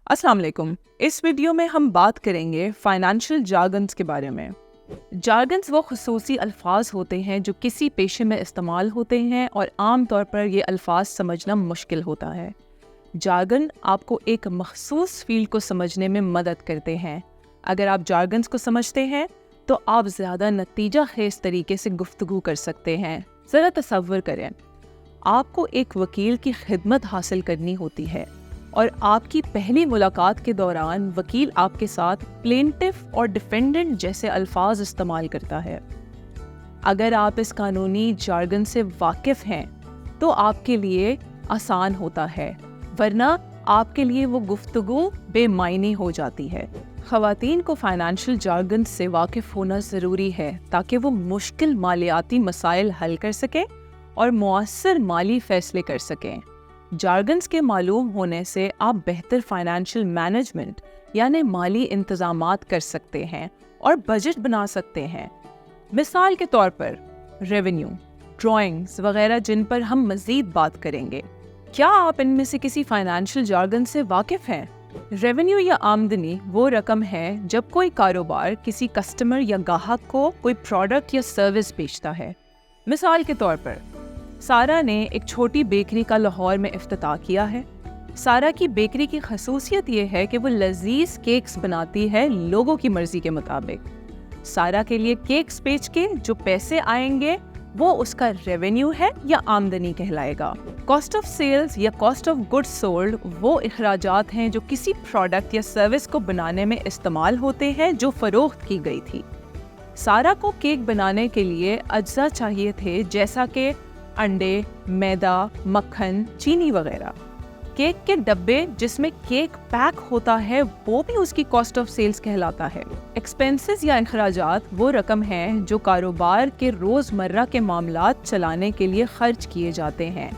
अस्सलाम वालेकुम। इस वीडियो में हम बात करेंगे फाइनेंशियल जार्गन्स के बारे में। जार्गन्स वो खुसूसी अल्फाज होते हैं जो किसी पेशे में इस्तेमाल होते हैं और आम तौर पर ये अल्फाज समझना मुश्किल होता है। जार्गन आपको एक मखसूस फील्ड को समझने में मदद करते हैं। अगर आप जार्गन्स को समझते हैं तो आप ज़्यादा नतीजा खेज तरीके से गुफ्तगू कर सकते हैं। ज़रा तसव्वुर करें, आपको एक वकील की खिदमत हासिल करनी होती है और आपकी पहली मुलाकात के दौरान वकील आपके साथ प्लेंटिफ और डिफेंडेंट जैसे अल्फाज इस्तेमाल करता है। अगर आप इस कानूनी जार्गन से वाकिफ़ हैं तो आपके लिए आसान होता है, वरना आपके लिए वो गुफ्तगू बेमायनी हो जाती है। ख़वातीन को फाइनेंशियल जार्गन से वाकिफ़ होना ज़रूरी है ताकि वो मुश्किल मालियाती मसाइल हल कर सकें और मुअस्सर माली फ़ैसले कर सकें। जार्गन्स के मालूम होने से आप बेहतर फाइनेंशियल मैनेजमेंट यानी माली इंतज़ामात कर सकते हैं और बजट बना सकते हैं। मिसाल के तौर पर रेवेन्यू, ड्राइंग्स वगैरह, जिन पर हम मज़ीद बात करेंगे। क्या आप इनमें से किसी फाइनेंशियल जार्गन से वाकिफ़ हैं? रेवेन्यू या आमदनी वो रकम है जब कोई कारोबार किसी कस्टमर या गाहक को कोई प्रोडक्ट या सर्विस बेचता है। मिसाल के तौर पर सारा ने एक छोटी बेकरी का लाहौर में इफ्तिताह किया है। सारा की बेकरी की खसूसियत ये है कि वो लजीज केक्स बनाती है लोगों की मर्जी के मुताबिक। सारा के लिए केक्स बेच के जो पैसे आएंगे वो उसका रेवेन्यू है या आमदनी कहलाएगा। कॉस्ट ऑफ सेल्स या कॉस्ट ऑफ गुड्स सोल्ड वो अखराजात हैं जो किसी प्रोडक्ट या सर्विस को बनाने में इस्तेमाल होते हैं जो फरोख्त की गई थी। सारा को केक बनाने के लिए अज्जा चाहिए थे जैसा कि अंडे, मैदा, मक्खन, चीनी वगैरह। केक के डब्बे जिसमें केक पैक होता है वो भी उसकी कॉस्ट ऑफ सेल्स कहलाता है। एक्सपेंसेस या अखराजात वो रकम है जो कारोबार के रोज़मर्रा के मामलात चलाने के लिए खर्च किए जाते हैं,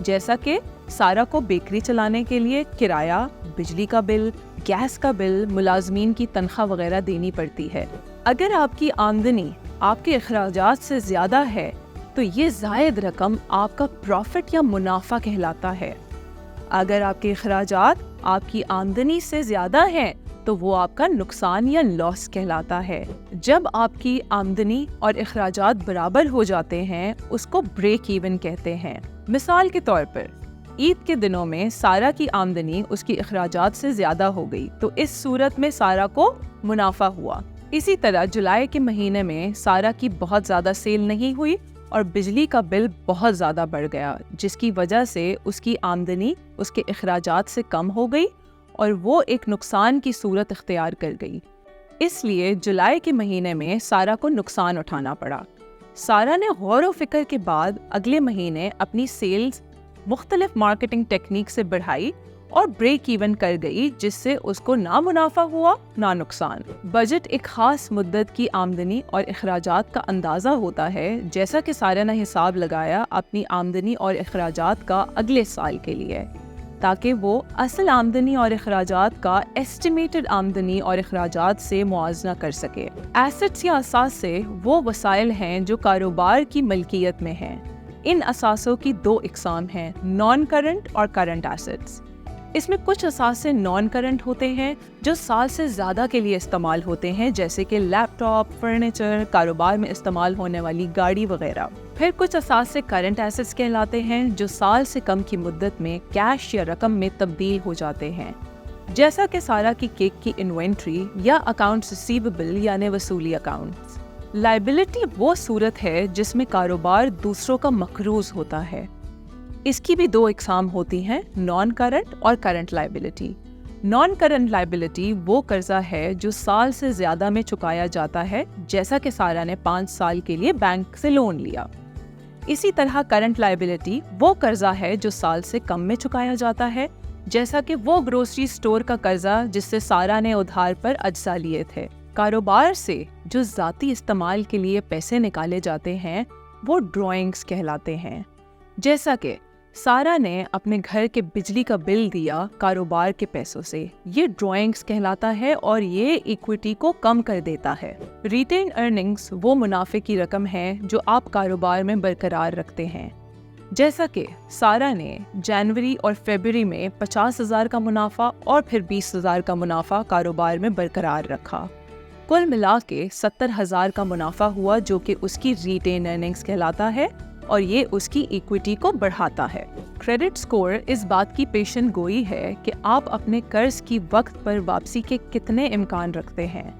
जैसा कि सारा को बेकरी चलाने के लिए किराया, बिजली का बिल, गैस का बिल, मुलाजमीन की तनख्वाह वगैरह देनी पड़ती है। अगर आपकी आमदनी आपके अखराजात से ज़्यादा है तो ये ज़ायद रकम आपका प्रॉफिट या मुनाफा कहलाता है। अगर आपके अखराजात आपकी आमदनी से ज़्यादा हैं तो वो आपका नुकसान या लॉस कहलाता है। जब आपकी आमदनी और अखराजात बराबर हो जाते हैं उसको ब्रेक इवन कहते हैं। मिसाल के तौर पर ईद के दिनों में सारा की आमदनी उसकी अखराजात से ज़्यादा हो गई तो इस सूरत में सारा को मुनाफा हुआ। इसी तरह जुलाई के महीने में सारा की बहुत ज़्यादा सेल नहीं हुई और बिजली का बिल बहुत ज़्यादा बढ़ गया, जिसकी वजह से उसकी आमदनी उसके अखराजात से कम हो गई और वो एक नुकसान की सूरत इख्तियार कर गई। इसलिए जुलाई के महीने में सारा को नुकसान उठाना पड़ा। सारा ने गौर व फिक्र के बाद अगले महीने अपनी सेल्स मुख्तलिफ मार्केटिंग टेक्निक से बढ़ाई और ब्रेक इवन कर गई, जिससे उसको ना मुनाफा हुआ ना नुकसान। बजट एक खास मुद्दत की आमदनी और अखराजात का अंदाज़ा होता है, जैसा कि सारा ने हिसाब लगाया अपनी आमदनी और अखराजात का अगले साल के लिए, ताकि वो असल आमदनी और अखराजात का एस्टिमेटेड आमदनी और अखराजात से मुआवजा कर सके। एसेट्स या असासे वो वसाइल हैं जो कारोबार की मलकियत में हैं। इन असासों की दो इकसाम हैं, नॉन करंट और करंट एसेट्स। इसमें कुछ असासे नॉन करंट होते हैं जो साल से ज़्यादा के लिए इस्तेमाल होते हैं, जैसे कि लैपटॉप, फर्नीचर, कारोबार में इस्तेमाल होने वाली गाड़ी वगैरह। फिर कुछ असासे करंट एसेट्स कहलाते हैं जो साल से कम की मुद्दत में कैश या रकम में तब्दील हो जाते हैं, जैसा कि सारा की केक की इन्वेंट्री या अकाउंट्स रिसीवेबल यानी वसूली अकाउंट्स। लायबिलिटी वो सूरत है जिसमें कारोबार दूसरों का मकरूज होता है। इसकी भी दो इकसाम होती हैं, नॉन करंट और current liability. Non current liability वो कर्जा है जो साल से ज़्यादा में चुकाया जाता है, जैसा कि सारा ने 5 साल के लिए बैंक से लोन लिया। इसी तरह करंट लायबिलिटी वो कर्जा है जो साल से कम में चुकाया जाता है, जैसा कि वो ग्रोसरी स्टोर का कर्जा जिससे सारा ने उधार पर अज्जा लिए थे। कारोबार से जो ज़ाती इस्तेमाल के लिए पैसे निकाले जाते हैं वो ड्राइंग्स कहलाते हैं, जैसा कि सारा ने अपने घर के बिजली का बिल दिया कारोबार के पैसों से। ये ड्राइंग्स कहलाता है और ये इक्विटी को कम कर देता है। रिटेन अर्निंग्स वो मुनाफे की रकम है जो आप कारोबार में बरकरार रखते हैं। जैसा कि सारा ने जनवरी और फरवरी में 50,000 का मुनाफा और फिर 20,000 का मुनाफा कारोबार में बरकरार रखा। कुल मिला के 70,000 का मुनाफा हुआ, जो कि उसकी रिटेन अर्निंग्स कहलाता है और ये उसकी इक्विटी को बढ़ाता है। क्रेडिट स्कोर इस बात की पेशन गोई है कि आप अपने कर्ज की वक्त पर वापसी के कितने इम्कान रखते हैं।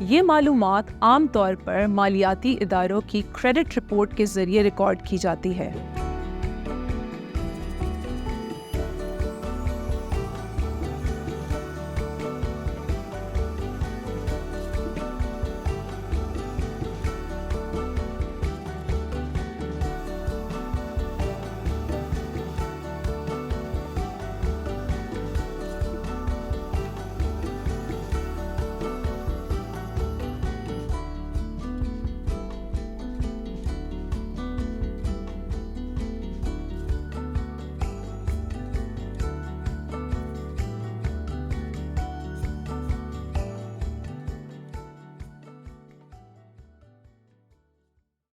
ये मालूमात आम तौर पर मालियाती इदारों की क्रेडिट रिपोर्ट के जरिए रिकॉर्ड की जाती है।